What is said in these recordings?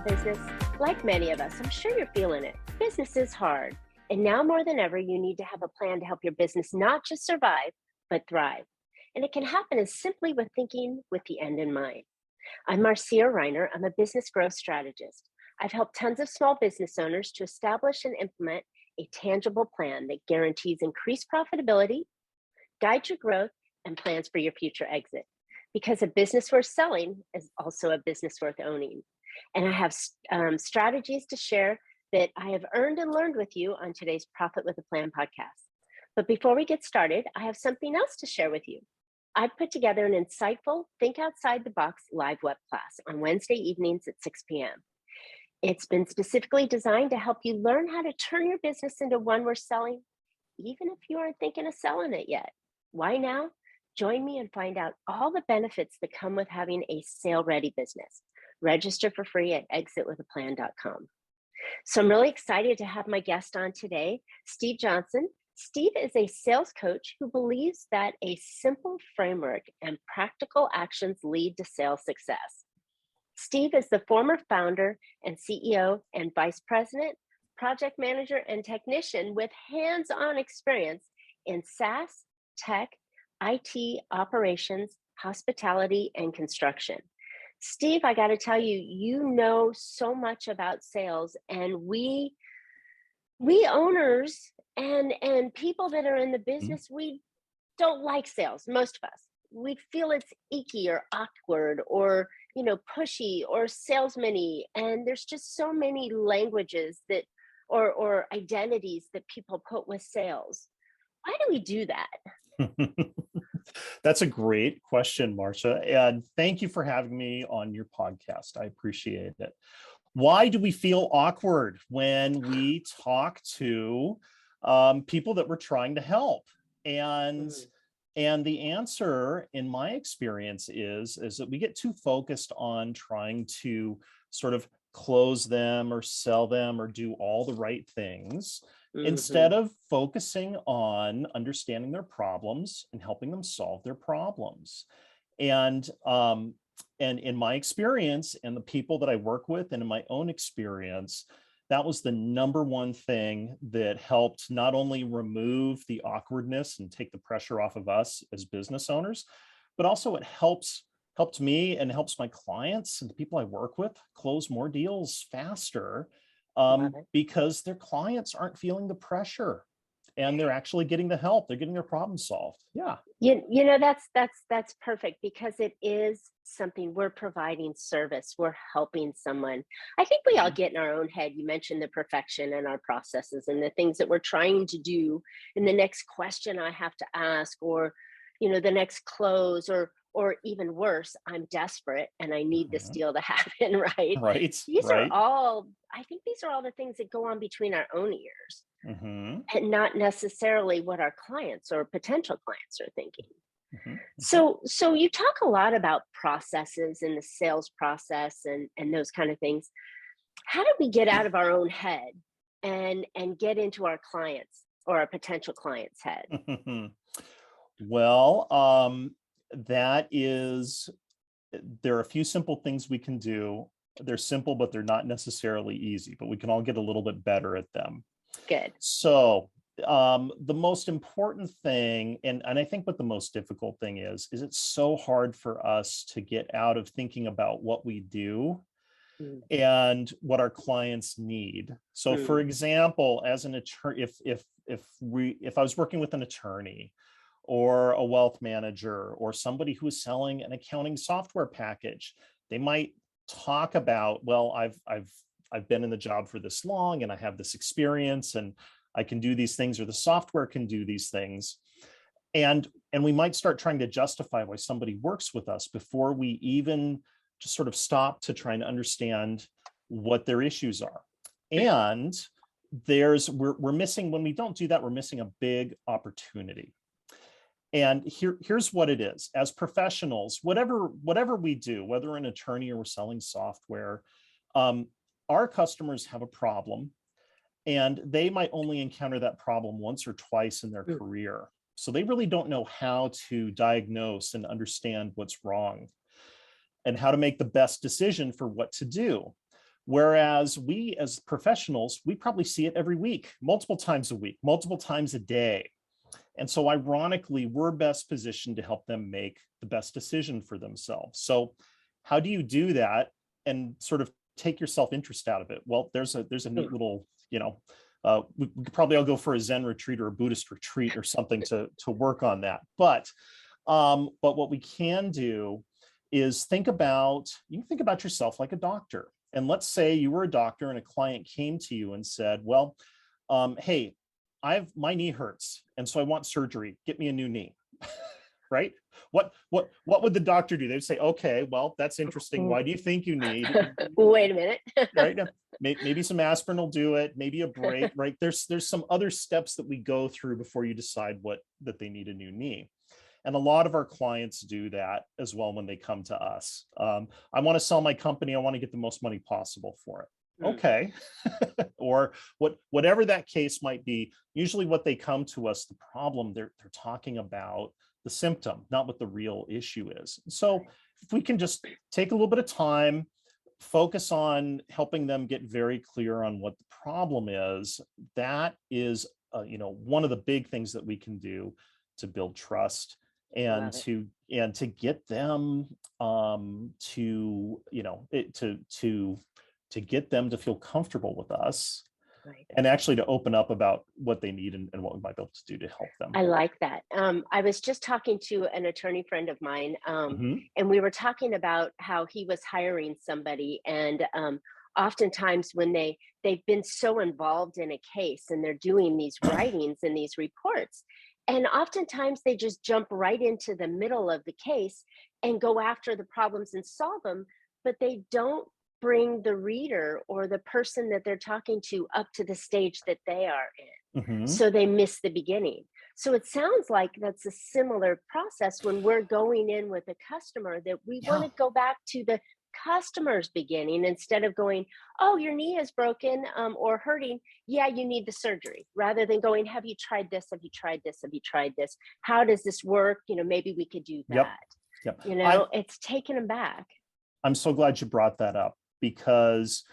business? Like many of us, I'm sure you're feeling it. Business is hard. And now more than ever, you need to have a plan to help your business not just survive, but thrive. And it can happen as simply with thinking with the end in mind. I'm Marcia. I'm a business growth strategist. I've helped tons of small business owners to establish and implement a tangible plan that guarantees increased profitability, guides your growth, and plans for your future exit. Because a business worth selling is also a business worth owning. And I have strategies to share that I have earned and learned with you on today's Profit with a Plan podcast. But before we get started, I have something else to share with you. I've put together an insightful Think Outside the Box live web class on Wednesday evenings at 6 p.m. It's been specifically designed to help you learn how to turn your business into one worth selling, even if you aren't thinking of selling it yet. Why now? Join me and find out all the benefits that come with having a sale-ready business. Register for free at exitwithaplan.com. So I'm really excited to have my guest on today, Steve Johnson. Steve is a sales coach who believes that a simple framework and practical actions lead to sales success. Steve is the former founder and CEO and vice president, project manager, and technician with hands-on experience in SaaS, tech, IT operations, hospitality, and construction. Steve, I got to tell you, you know so much about sales, and we owners and people that are in the business, we don't like sales. Most of us, we feel it's icky or awkward or pushy or salesman-y, and there's just so many languages that or identities that people put with sales. Why do we do that? That's a great question, Marcia. And thank you for having me on your podcast. I appreciate it. Why do we feel awkward when we talk to people that we're trying to help? And the answer, in my experience, is that we get too focused on trying to sort of close them or sell them or do all the right things, instead of focusing on understanding their problems and helping them solve their problems. And in my experience and the people that I work with and in my own experience, that was the number one thing that helped not only remove the awkwardness and take the pressure off of us as business owners, but also it helped me and helps my clients and the people I work with close more deals faster, because their clients aren't feeling the pressure and they're actually getting the help. They're getting their problem solved. Yeah. That's perfect, because it is something we're providing service. We're helping someone. I think we all get in our own head. You mentioned the perfection in our processes and the things that we're trying to do. And the next question I have to ask, or, the next close, or even worse, I'm desperate and I need this deal to happen, right? Right. I think these are all the things that go on between our own ears, and not necessarily what our clients or potential clients are thinking. So you talk a lot about processes and the sales process and those kind of things. How do we get out of our own head and get into our clients or our potential clients' head? Well, there are a few simple things we can do. They're simple, but they're not necessarily easy, but we can all get a little bit better at them. Good. So the most important thing, and I think what the most difficult thing is it's so hard for us to get out of thinking about what we do and what our clients need. So for example, as an attorney, if I was working with an attorney or a wealth manager or somebody who is selling an accounting software package, they might talk about, well, I've been in the job for this long and I have this experience and I can do these things, or the software can do these things. And we might start trying to justify why somebody works with us before we even just sort of stop to try and understand what their issues are. And we're missing, when we don't do that, we're missing a big opportunity. And here's what it is. As professionals, whatever we do, whether we're an attorney or we're selling software, our customers have a problem, and they might only encounter that problem once or twice in their career. So they really don't know how to diagnose and understand what's wrong and how to make the best decision for what to do. Whereas we as professionals, we probably see it every week, multiple times a week, multiple times a day. And so ironically, we're best positioned to help them make the best decision for themselves. So how do you do that and sort of take your self-interest out of it? Well, there's a neat little, we could probably all go for a Zen retreat or a Buddhist retreat or something to work on that. But what we can do is you can think about yourself like a doctor. And let's say you were a doctor and a client came to you and said, well, hey, my knee hurts, and so I want surgery. Get me a new knee. Right? What would the doctor do? They'd say, okay, well, that's interesting. Why do you think you need? Wait a minute. Right? Maybe some aspirin will do it. Maybe a break. Right? There's some other steps that we go through before you decide that they need a new knee. And a lot of our clients do that as well when they come to us. I want to sell my company. I want to get the most money possible for it. Okay. Or whatever that case might be. Usually what they come to us, the problem, they're talking about the symptom, not what the real issue is. So if we can just take a little bit of time, focus on helping them get very clear on what the problem is, that is one of the big things that we can do to build trust and to get them to get them to feel comfortable with us, and actually to open up about what they need and what we might be able to do to help them. I like that. I was just talking to an attorney friend of mine, and we were talking about how he was hiring somebody, and oftentimes when they've been so involved in a case and they're doing these writings and these reports, and oftentimes they just jump right into the middle of the case and go after the problems and solve them, but they don't bring the reader or the person that they're talking to up to the stage that they are in. So they miss the beginning. So it sounds like that's a similar process when we're going in with a customer, that we want to go back to the customer's beginning instead of going, oh, your knee is broken or hurting. Yeah, you need the surgery, rather than going, have you tried this? Have you tried this? Have you tried this? How does this work? Maybe we could do that. It's taking them back. I'm so glad you brought that up, because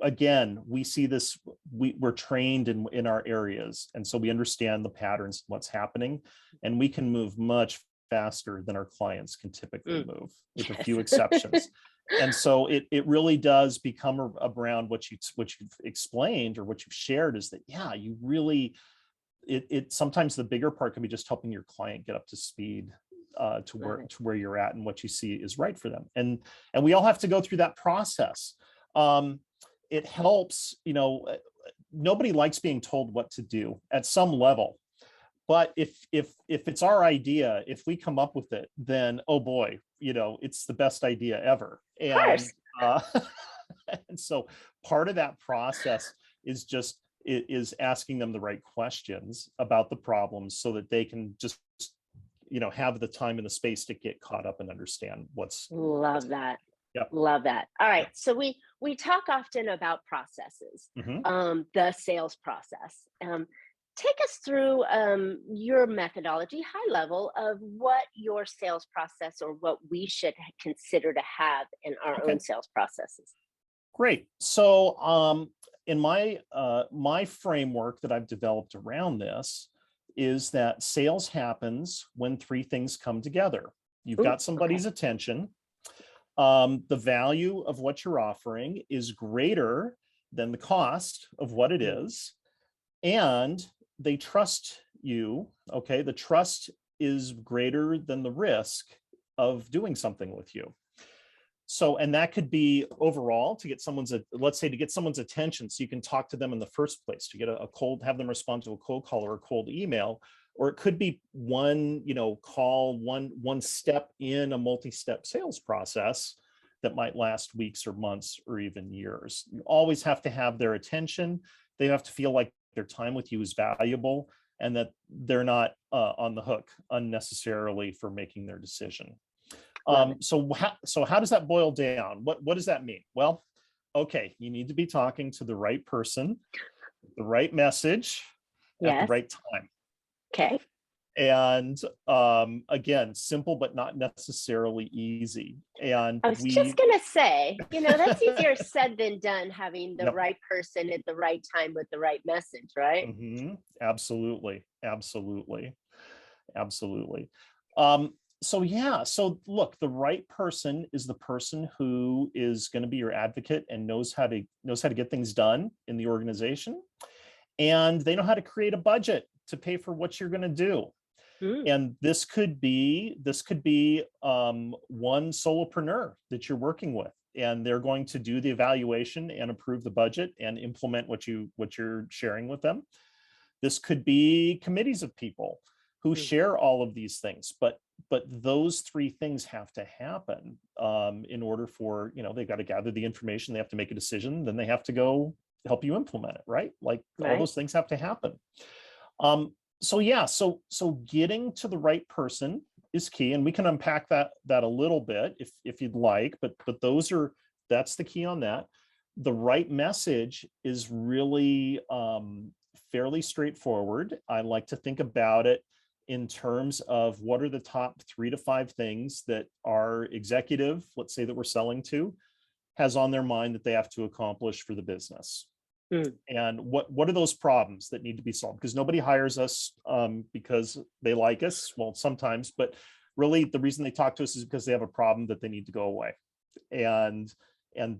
again, we see this, we're trained in our areas. And so we understand the patterns, what's happening, and we can move much faster than our clients can typically move, with a few exceptions. And so it really does become around what you've explained or what you've shared, is that, you really, it sometimes the bigger part can be just helping your client get up to speed to where you're at and what you see is right for them. And we all have to go through that process. It helps, nobody likes being told what to do at some level. But if it's our idea, if we come up with it, then, oh boy, it's the best idea ever. And and so part of that process is asking them the right questions about the problems, so that they can just have the time and the space to get caught up and understand Love that. Yep. Love that. All right. So we talk often about processes, the sales process. Take us through your methodology, high level, of what your sales process, or what we should consider to have in our own sales processes. Great. So in my framework that I've developed around this is that sales happens when three things come together. You've got somebody's attention. The value of what you're offering is greater than the cost of what it is, and they trust you. Okay, the trust is greater than the risk of doing something with you. So, and that could be overall to get let's say to get someone's attention, so you can talk to them in the first place, to get have them respond to a cold call or a cold email. Or it could be one, call, one step in a multi-step sales process that might last weeks or months or even years. You always have to have their attention. They have to feel like their time with you is valuable, and that they're not on the hook unnecessarily for making their decision. So how does that boil down? What does that mean? Well, okay, you need to be talking to the right person, the right message, at the right time. Okay. And again, simple, but not necessarily easy. And I was just we, going to say, that's easier said than done, having the yep. right person at the right time with the right message, right? Absolutely. Absolutely. Absolutely. Um, so yeah, so look, the right person is the person who is going to be your advocate and knows how to get things done in the organization, and they know how to create a budget to pay for what you're going to do. Mm, And this could be one solopreneur that you're working with, and they're going to do the evaluation and approve the budget and implement what you're sharing with them. This could be committees of people who mhm. share all of these things, but those three things have to happen in order for, they've got to gather the information, they have to make a decision, then they have to go help you implement it, right? Like all Right. those things have to happen. um, so yeah, so getting to the right person is key, and we can unpack that a little bit if you'd like, but that's the key on that. The right message is really fairly straightforward. I like to think about it in terms of what are the top 3 to 5 things that our executive, let's say that we're selling to, has on their mind that they have to accomplish for the business. Mm, And what are those problems that need to be solved? Because nobody hires us because they like us. Well, sometimes, but really the reason they talk to us is because they have a problem that they need to go away. And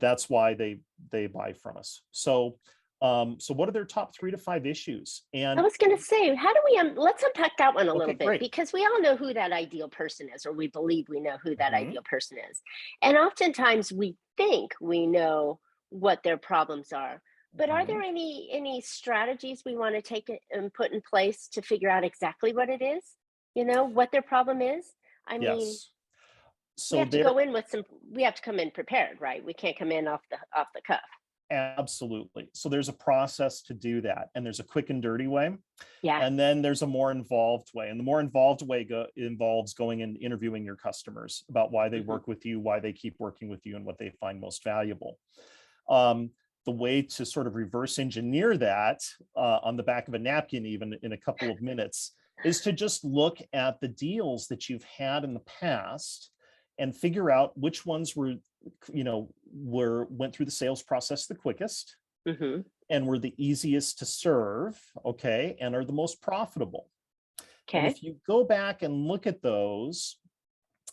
that's why they buy from us. So what are their top 3 to 5 issues? I And was going to say, how do we, let's unpack that one a okay, little bit, great. because we all know who that ideal person is, or we believe we know who that Mhm, ideal person is. And oftentimes we think we know what their problems are. But are there mhm. any strategies we want to take and put in place to figure out exactly what it is? What their problem is? I mean, Yes. So there we have to come in prepared, right? We can't come in off the cuff. Absolutely. So there's a process to do that, and there's a quick and dirty way, Yeah. and then there's a more involved way. And the more involved way involves going and interviewing your customers about why they Hmm. work with you, why they keep working with you, and what they find most valuable. Um, the way to sort of reverse engineer that on the back of a napkin, even in a couple of minutes, is to just look at the deals that you've had in the past and figure out which ones went through the sales process the quickest Hmm. and were the easiest to serve, okay, and are the most profitable. And Okay. if you go back and look at those,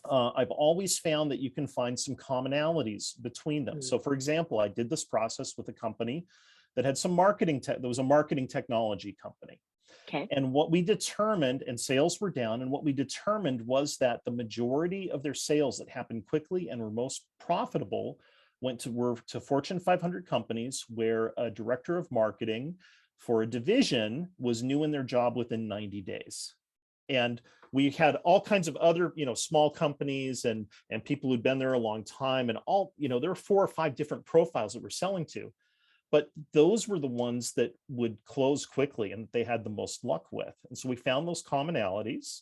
I've always found that you can find some commonalities between them. Mm. So, for example, I did this process with a company that had some marketing. That was a marketing technology company, Okay. and what we determined, and sales were down. And what we determined was that the majority of their sales that happened quickly and were most profitable were to Fortune 500 companies where a director of marketing for a division was new in their job within 90 days. And we had all kinds of other, small companies and people who'd been there a long time, and there were 4 or 5 different profiles that we're selling to, but those were the ones that would close quickly and they had the most luck with. And so we found those commonalities.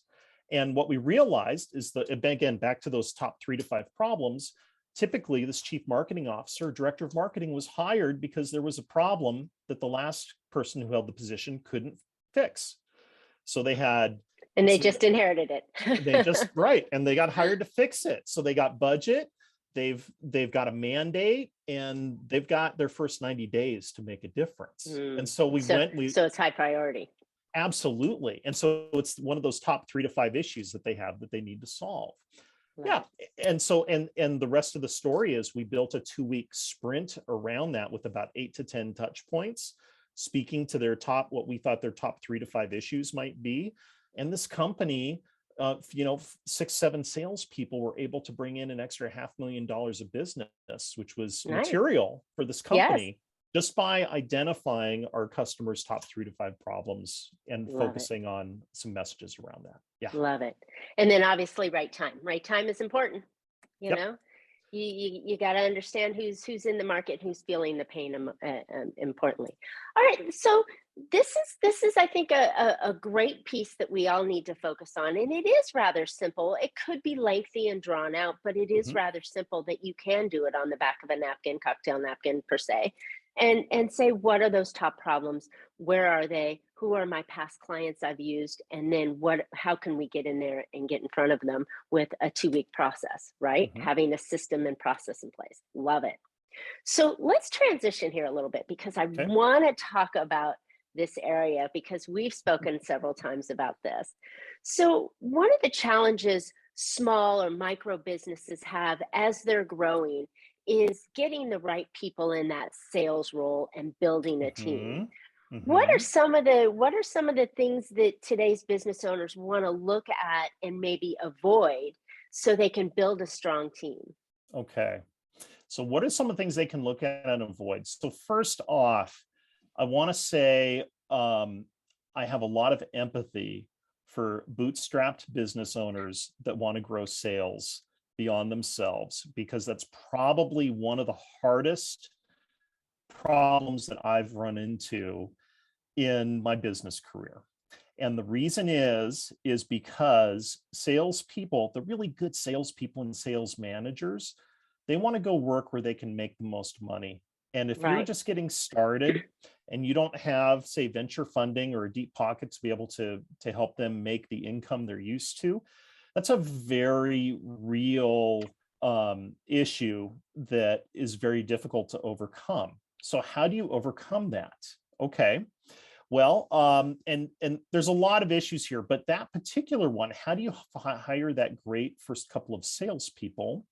And what we realized is that, again, back to those top 3 to 5 problems, typically this chief marketing officer, director of marketing, was hired because there was a problem that the last person who held the position couldn't fix. So they had And they so just inherited they it. just right, and they got hired to fix it. So they got budget, they've got a mandate, and they've got their first 90 days to make a difference. And Mm. so So we so it's high priority. absolutely. And so it's one of those top 3 to 5 issues that they have that they need to solve. Love Yeah. it. And the rest of the story is we built a 2-week sprint around that with about 8 to 10 touch points, speaking to what we thought their top 3 to 5 issues might be. And this company, 6, 7 salespeople were able to bring in an extra $500,000 of business, which was Nice. material for this Yes. company, just by identifying our customers' top 3 to 5 problems and Love it. focusing on some messages around that. Yeah. Love it. And then obviously right time. Right time is important, you Yep. know? You got to understand who's in the market, who's feeling the pain, importantly. All right, so this is I think a great piece that we all need to focus on, and it is rather simple. It could be lengthy and drawn out, but it is Mhm. rather simple that you can do it on the back of a napkin, cocktail napkin per se. and say, what are those top problems? Where are they? Who are my past clients I've used? And then how can we get in there and get in front of them with a 2-week process, right? Mhm. Having a system and process in place. Love it. So let's transition here a little bit because I Okay. want to talk about this area because we've spoken several times about this. So, one of the challenges small or micro businesses have as they're growing is getting the right people in that sales role and building a team. Mhm. What are Mhm. some of the things that today's business owners want to look at and maybe avoid so they can build a strong team? Okay. So what are some of the things they can look at and avoid? So first off, I want to say I have a lot of empathy for bootstrapped business owners that want to grow sales beyond themselves, because that's probably one of the hardest problems that I've run into in my business career. And the reason is because salespeople, the really good salespeople and sales managers, they want to go work where they can make the most money. And if you're Right. just getting started and you don't have, say, venture funding or a deep pocket to be able to help them make the income they're used to, that's a very real issue that is very difficult to overcome. So how do you overcome that? Okay. Well, and there's a lot of issues here, but that particular one, how do you hire that great first couple of salespeople?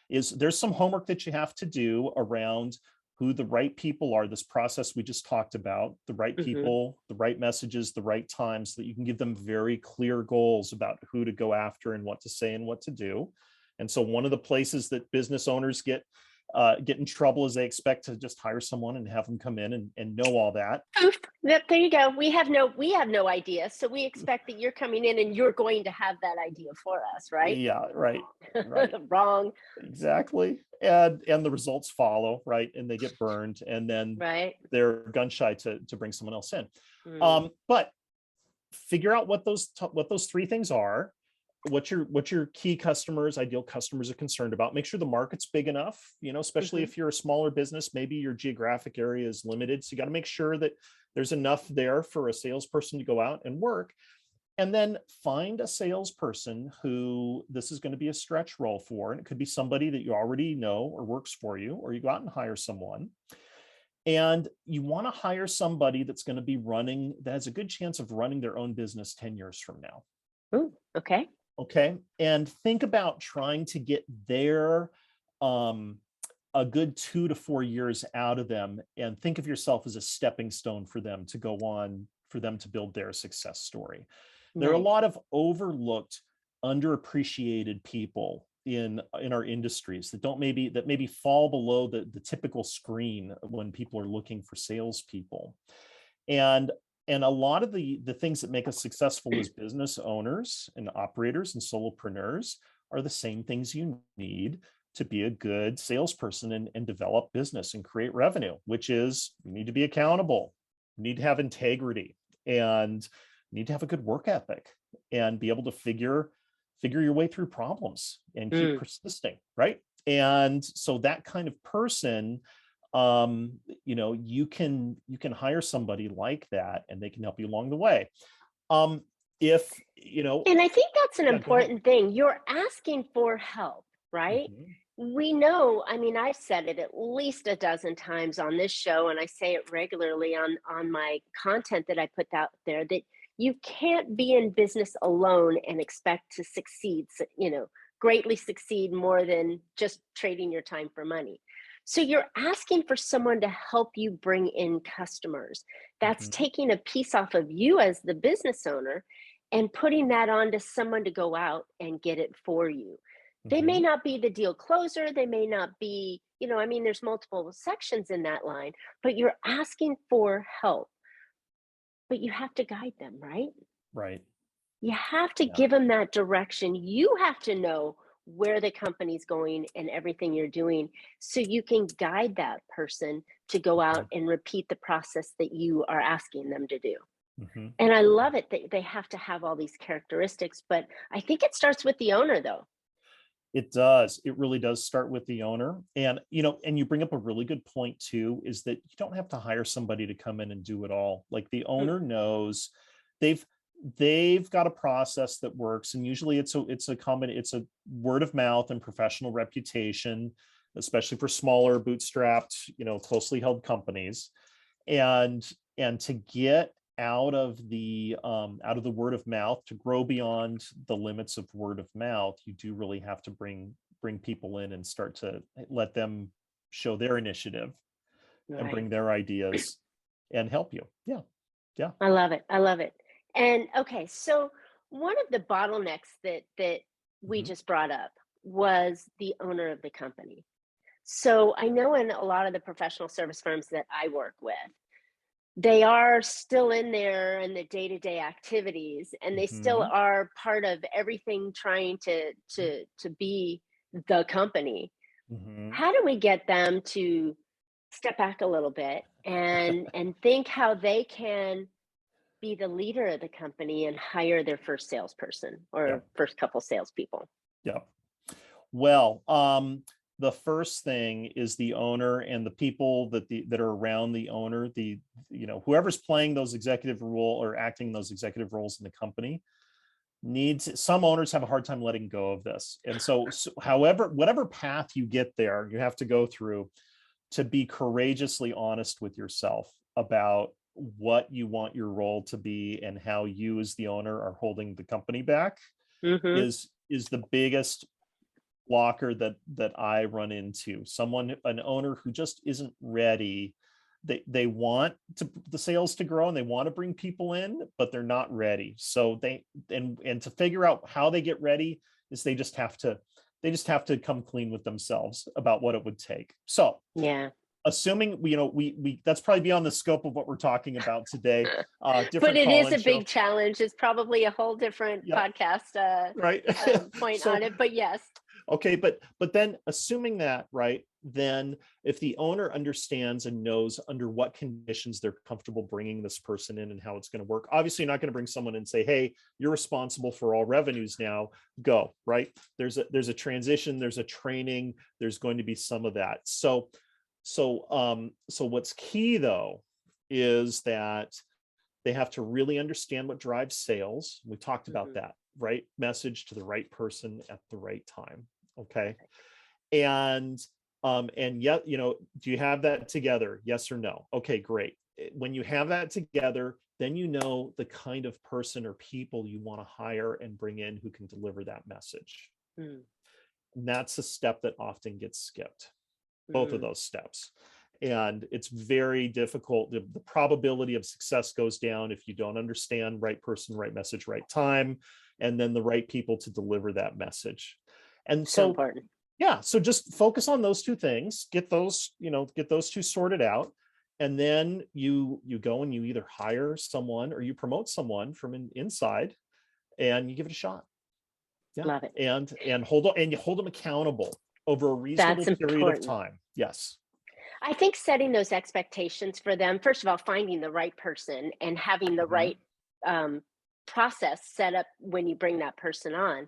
There's some homework that you have to do around who the right people are, this process we just talked about, the right Hmm. people, the right messages, the right times, so that you can give them very clear goals about who to go after and what to say and what to do. And so one of the places that business owners get in trouble is they expect to just hire someone and have them come in and know all that. Poof. Yep, there you go. We have no idea. So we expect that you're coming in and you're going to have that idea for us, right? Yeah, right, Wrong. right. Wrong. Exactly. And the results follow, right? And they get burned, and then Right. they're gun shy to bring someone else in. Mm. But figure out what those three things are. What your key customers, ideal customers, are concerned about. Make sure the market's big enough, especially Hmm. if you're a smaller business, maybe your geographic area is limited. So you got to make sure that there's enough there for a salesperson to go out and work. And then find a salesperson who this is going to be a stretch role for. And it could be somebody that you already know or works for you, or you go out and hire someone. And you want to hire somebody that's going to be that has a good chance of running their own business 10 years from now. Ooh, okay. Okay. And think about trying to get um, a good 2 to 4 years out of them, and think of yourself as a stepping stone for them to go on, for them to build their success story. There are a Nice. lot of overlooked, underappreciated people in our industries that maybe fall below the typical screen when people are looking for salespeople. And a lot of the things that make us successful as business owners and operators and solopreneurs are the same things you need to be a good salesperson and develop business and create revenue, which is you need to be accountable, you need to have integrity, and you need to have a good work ethic and be able to figure your way through problems and keep Mm. persisting, right? And so that kind of person, you can hire somebody like that and they can help you along the way. um if And I think that's an Yeah, go ahead. important thing. You're asking for help, right? Mhm. We know, I mean, I've said it at least a dozen times on this show, and I say it regularly on my content that I put out there, that you can't be in business alone and expect to succeed, greatly succeed more than just trading your time for money. So you're asking for someone to help you bring in customers. That's Mhm. taking a piece off of you as the business owner and putting that on to someone to go out and get it for you. They may Mhm. not be the deal closer, they may not be, I mean, there's multiple sections in that line, but you're asking for help, but you have to guide them, right? Right. You have to Yeah. give them that direction. You have to know where the company's going and everything you're doing so you can guide that person to go out Mhm. and repeat the process that you are asking them to do. Mhm. And I love it that they have to have all these characteristics, but I think it starts with the owner, though. It does. It really does start with the owner. And, and you bring up a really good point too, is that you don't have to hire somebody to come in and do it all. Like the owner knows they've got a process that works. And usually it's a word of mouth and professional reputation, especially for smaller bootstrapped, closely held companies. And to get out of the word of mouth, to grow beyond the limits of word of mouth, you do really have to bring people in and start to let them show their initiative and bring their ideas and help you. Yeah. I love it. I love it. And okay, so one of the bottlenecks that we just brought up was the owner of the company. So I know in a lot of the professional service firms that I work with, they are still in there in the day-to-day activities, and they still are part of everything, trying to be the company. How do we get them to step back a little bit and think how they can be the leader of the company and hire their first salesperson or first couple salespeople? Yeah. Well, the first thing is the owner and the people that are around the owner, whoever's playing those executive role or acting those executive roles in the company some owners have a hard time letting go of this. And so whatever path you get there, you have to go through to be courageously honest with yourself about what you want your role to be and how you as the owner are holding the company back is the biggest blocker that I run into. An owner who just isn't ready. They want the sales to grow and they want to bring people in, but they're not ready. So and to figure out how they get ready is they just have to come clean with themselves about what it would take. So assuming we that's probably beyond the scope of what we're talking about today. But it is a big challenge. It's probably a whole different podcast point on it. But yes. Okay, but then assuming that, right, then if the owner understands and knows under what conditions they're comfortable bringing this person in and how it's going to work, obviously you're not going to bring someone and say, hey, you're responsible for all revenues now, go, right? There's a transition, there's a training, there's going to be some of that. So what's key though is that they have to really understand what drives sales. We talked about that, right message to the right person at the right time. Okay. And yet, do you have that together? Yes or no? Okay, great. When you have that together, then you know the kind of person or people you want to hire and bring in who can deliver that message. And that's a step that often gets skipped, both of those steps. And it's very difficult. The probability of success goes down if you don't understand right person, right message, right time, and then the right people to deliver that message. And so important. So just focus on those two things, get those two sorted out. And then you go and you either hire someone or you promote someone from inside and you give it a shot. Love it. And you hold them accountable over a reasonable period of time. Yes. I think setting those expectations for them, first of all, finding the right person and having the right process set up when you bring that person on.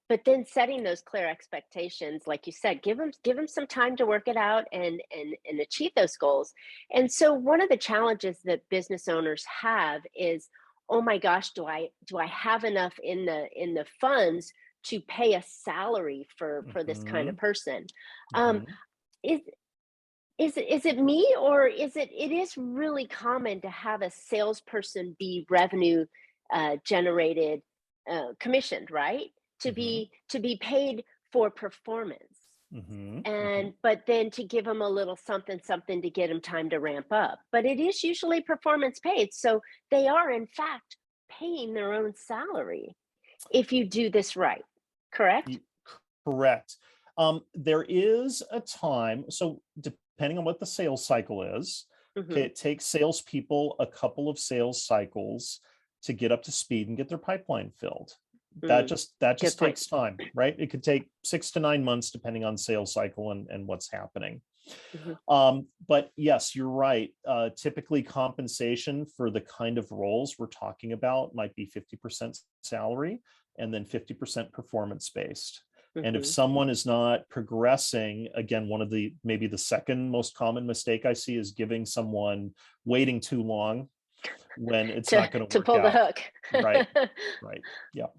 But then setting those clear expectations, like you said, give them some time to work it out and achieve those goals. And so one of the challenges that business owners have is, oh my gosh, do I have enough in the funds to pay a salary for this kind of person? Is it me, or it is really common to have a salesperson be revenue generated, commissioned, right? To be paid for performance, but then to give them a little something to get them time to ramp up. But it is usually performance paid, so they are in fact paying their own salary if you do this right. Correct? Correct. There is a time, so depending on what the sales cycle is, it takes salespeople a couple of sales cycles to get up to speed and get their pipeline filled. That just takes time, right? It could take 6 to 9 months depending on sales cycle and what's happening. But yes, you're right. Typically compensation for the kind of roles we're talking about might be 50% salary and then 50% performance based. And if Hmm. someone is not progressing, again, one of the maybe the second most common mistake I see is giving someone waiting too long when it's not going to To work pull the out. hook. Right. Right. Yep.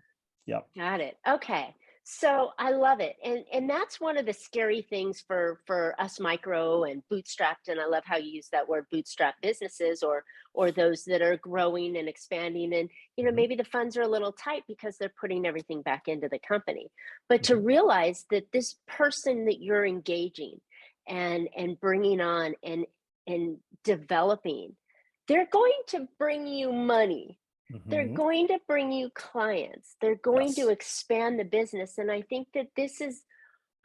Yep. Got it. Okay. So I love it. And that's one of the scary things for us micro and bootstrapped, and I love how you use that word, bootstrap businesses, or those that are growing and expanding, and Mhm, maybe the funds are a little tight because they're putting everything back into the company. But to mhm. realize that this person that you're engaging and bringing on and developing, they're going to bring you money, they're Mhm. going to bring you clients. They're going to Yes. expand the business. And I think that this is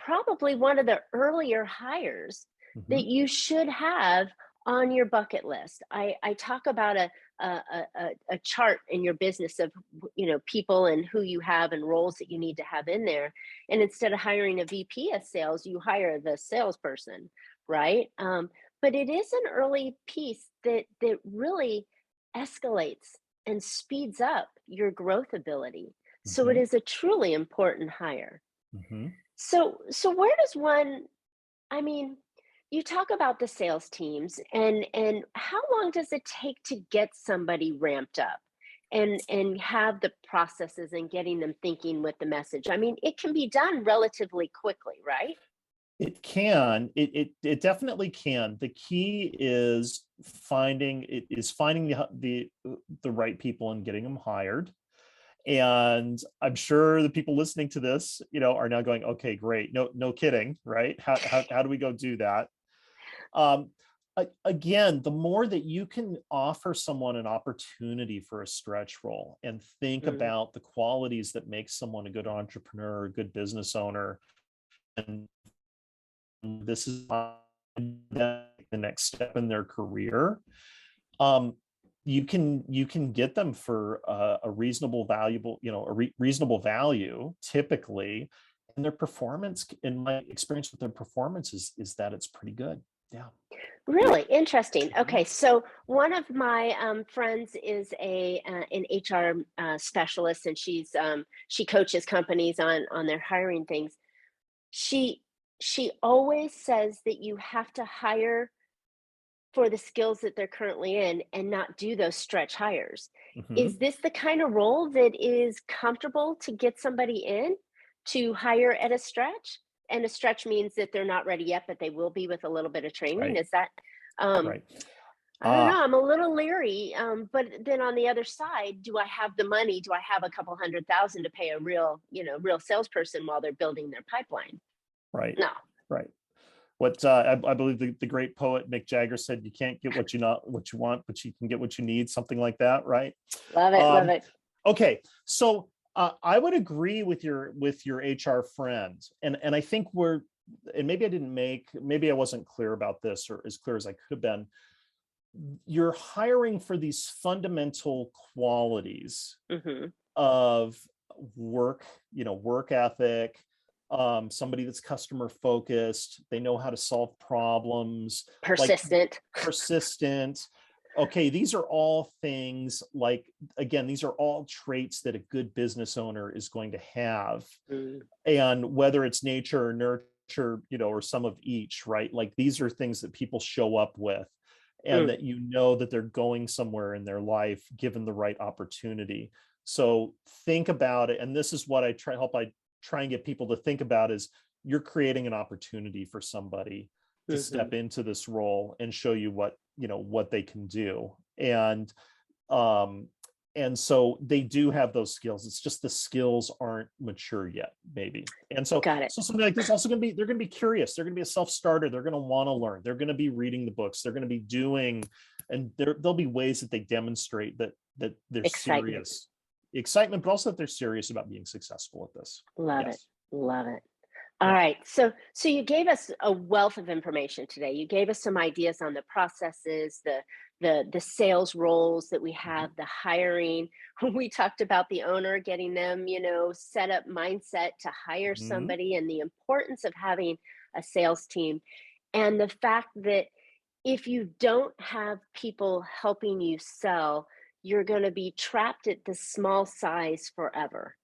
probably one of the earlier hires that Mhm. you should have on your bucket list. I talk about a chart in your business of people and who you have and roles that you need to have in there. And instead of hiring a VP of sales, you hire the salesperson, right? But it is an early piece that really escalates and speeds up your growth ability. So it Mhm. is a truly important hire. Mhm. So where does one, I mean, you talk about the sales teams, and how long does it take to get somebody ramped up and have the processes and getting them thinking with the message? I mean, it can be done relatively quickly, right? It can. It definitely can. The key is finding the right people and getting them hired. And I'm sure the people listening to this, are now going, okay, great. No kidding, right? How do we go do that? Um, Again, the more that you can offer someone an opportunity for a stretch role and think Mm, about the qualities that make someone a good entrepreneur, a good business owner, and this is the next step in their career, um, you can get them for a reasonable valuable reasonable value typically, and their performance, in my experience with their performance, is that it's pretty good. Yeah. really interesting. Mhm. Okay, so one of my friends is an HR specialist, and she coaches companies on their hiring things. She she always says that you have to hire for the skills that they're currently in and not do those stretch hires. Is Mhm. this the kind of role that is comfortable to get somebody in to hire at a stretch? And a stretch means that they're not ready yet, but they will be with a little bit of training. Right. Is that, um, Right. I don't know. Ah, I'm a little leery. But then on the other side, do I have the money? Do I have a couple 100,000 to pay a real salesperson while they're building their pipeline? right. No. Right. What I believe the great poet Mick Jagger said, you can't get what you want, but you can get what you need, something like that, right? Love it. Love Um, it. okay, so I would agree with your HR friend, and I think and maybe I wasn't clear about this, or as clear as I could have been. You're hiring for these fundamental qualities Hmm. of work, work ethic, somebody that's customer focused, they know how to solve problems, like Persistent. persistent. Okay, these are all things, like, again, these are all traits that a good business owner is going to have. Mm, And whether it's nature or nurture, or some of each, right? Like, these are things that people show up with, and mm. that that they're going somewhere in their life given the right opportunity. So think about it, and this is what I try and get people to think about, is you're creating an opportunity for somebody to Mhm. step into this role and show you what they can do. Um and so they do have those skills. It's just the skills aren't mature yet, maybe. And so Got it. so something like this also going to be, they're going to be curious, they're going to be a self-starter, they're going to want to learn, they're going to be reading the books, they're going to be doing, and there'll be ways that they demonstrate that they're Excitement. serious. Excitement, but also that they're serious about being successful at this. Love it. Yes. Love it. All Yeah. right. So you gave us a wealth of information today. You gave us some ideas on the processes, the sales roles that we Mhm. have, the hiring. We talked about the owner getting them, set up mindset to hire Mhm. somebody, and the importance of having a sales team, and the fact that if you don't have people helping you sell, you're going to be trapped at the small size forever,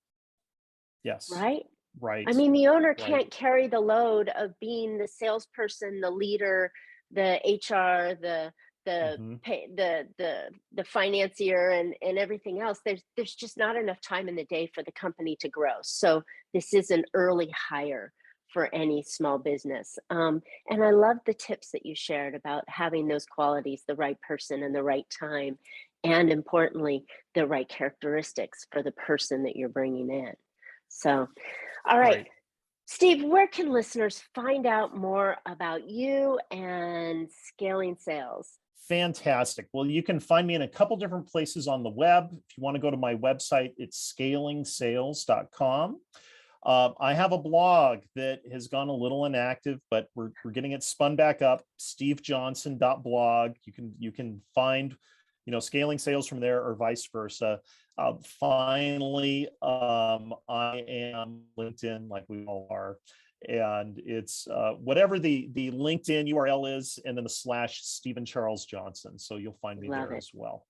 Yes. right? Right. I mean, the owner Right. can't carry the load of being the salesperson, the leader, the HR, the Mhm. pay, the financier, and everything else. There's just not enough time in the day for the company to grow. So this is an early hire for any small business. And I love the tips that you shared about having those qualities, the right person and the right time, and importantly, the right characteristics for the person that you're bringing in. So, all right, Right. Steve, where can listeners find out more about you and scaling sales? Fantastic. Well, you can find me in a couple different places on the web. If you want to go to my website, it's scalingsales.com. I have a blog that has gone a little inactive, but we're getting it spun back up. stevejohnson.blog. You can find, scaling sales from there, or vice versa. Finally, I am LinkedIn, like we all are, and it's whatever the LinkedIn URL is, and then the / Stephen Charles Johnson. So you'll find me Love there it. as well.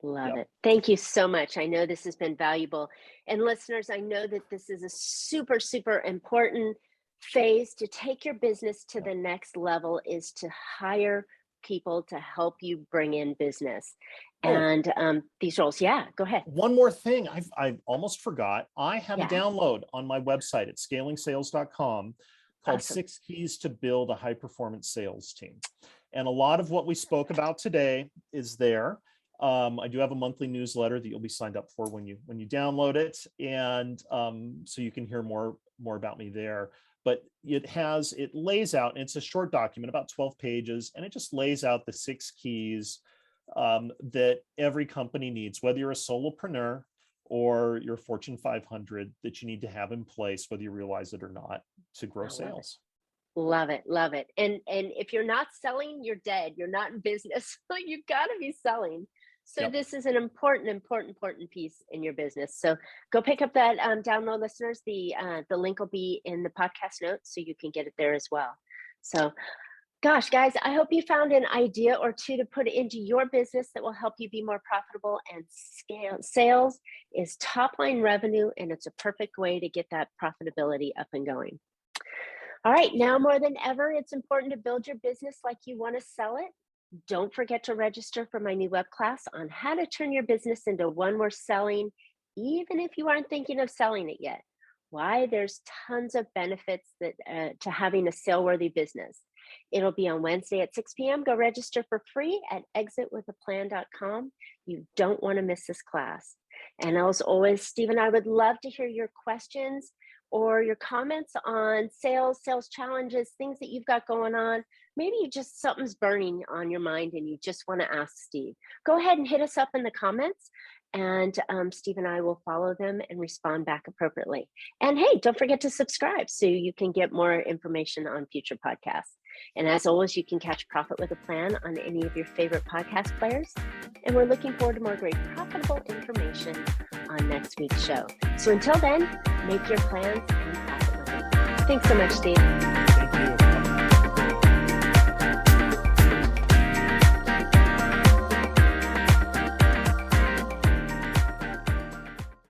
Love Yep. it. Thank you so much. I know this has been valuable. And listeners, I know that this is a super, super important phase to take your business to Yep. the next level, is to hire people to help you bring in business. Oh, And these roles, yeah, go ahead. one more thing I almost forgot. I have a Yeah, download on my website at scalingsales.com called awesome. 6 Keys to Build a High Performance Sales Team. And a lot of what we spoke about today is there. I do have a monthly newsletter that you'll be signed up for when you download it, and so you can hear more about me there. But it lays out, and it's a short document, about 12 pages, and it just lays out the 6 keys that every company needs, whether you're a solopreneur or you're Fortune 500, that you need to have in place, whether you realize it or not, to grow I love it. sales. Love it. Love it. And if you're not selling, you're dead. You're not in business. You've got to be selling. So Yep. this is an important piece in your business. So go pick up that download, listeners. The link will be in the podcast notes, so you can get it there as well. So, gosh, guys, I hope you found an idea or two to put into your business that will help you be more profitable and scale. Sales is top line revenue, and it's a perfect way to get that profitability up and going. All right, now more than ever, it's important to build your business like you want to sell it. Don't forget to register for my new web class on how to turn your business into one worth selling, even if you aren't thinking of selling it yet. Why? There's tons of benefits to having a sale-worthy business. It'll be on Wednesday at 6 p.m. Go register for free at exitwithaplan.com. You don't want to miss this class. And as always, Steve and I would love to hear your questions or your comments on sales challenges, things that you've got going on. Maybe you just, something's burning on your mind and you just want to ask Steve. Go ahead and hit us up in the comments, and Steve and I will follow them and respond back appropriately. And hey, don't forget to subscribe so you can get more information on future podcasts. And as always, you can catch Profit with a Plan on any of your favorite podcast players. And we're looking forward to more great profitable information on next week's show. So until then, make your plans and profit with it. Thanks so much, Steve. Thank you.